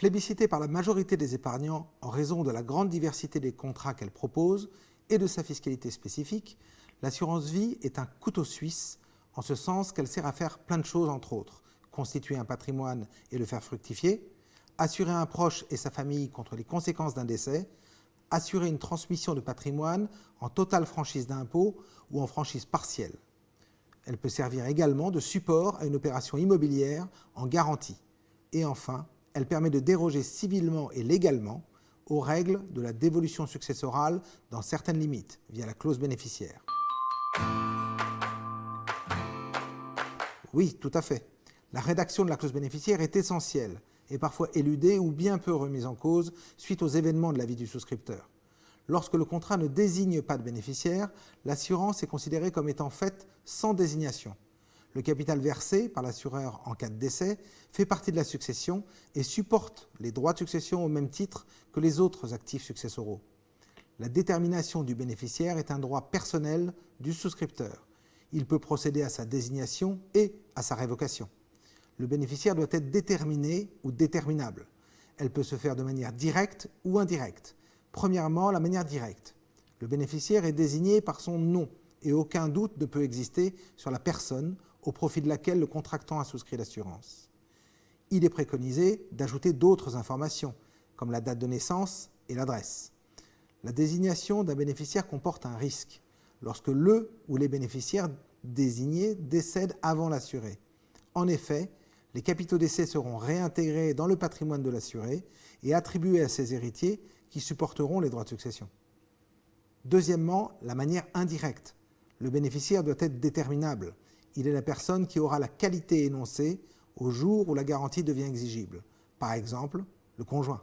Plébiscitée par la majorité des épargnants en raison de la grande diversité des contrats qu'elle propose et de sa fiscalité spécifique, l'assurance vie est un couteau suisse en ce sens qu'elle sert à faire plein de choses entre autres. Constituer un patrimoine et le faire fructifier, assurer un proche et sa famille contre les conséquences d'un décès, assurer une transmission de patrimoine en totale franchise d'impôt ou en franchise partielle. Elle peut servir également de support à une opération immobilière en garantie. Et enfin, elle permet de déroger civilement et légalement aux règles de la dévolution successorale dans certaines limites, via la clause bénéficiaire. Oui, tout à fait. La rédaction de la clause bénéficiaire est essentielle et parfois éludée ou bien peu remise en cause suite aux événements de la vie du souscripteur. Lorsque le contrat ne désigne pas de bénéficiaire, l'assurance est considérée comme étant faite sans désignation. Le capital versé par l'assureur en cas de décès fait partie de la succession et supporte les droits de succession au même titre que les autres actifs successoraux. La détermination du bénéficiaire est un droit personnel du souscripteur. Il peut procéder à sa désignation et à sa révocation. Le bénéficiaire doit être déterminé ou déterminable. Elle peut se faire de manière directe ou indirecte. Premièrement, la manière directe. Le bénéficiaire est désigné par son nom et aucun doute ne peut exister sur la personne au profit de laquelle le contractant a souscrit l'assurance. Il est préconisé d'ajouter d'autres informations, comme la date de naissance et l'adresse. La désignation d'un bénéficiaire comporte un risque, lorsque le ou les bénéficiaires désignés décèdent avant l'assuré. En effet, les capitaux décès seront réintégrés dans le patrimoine de l'assuré et attribués à ses héritiers qui supporteront les droits de succession. Deuxièmement, la manière indirecte. Le bénéficiaire doit être déterminable. Il est la personne qui aura la qualité énoncée au jour où la garantie devient exigible. Par exemple, le conjoint.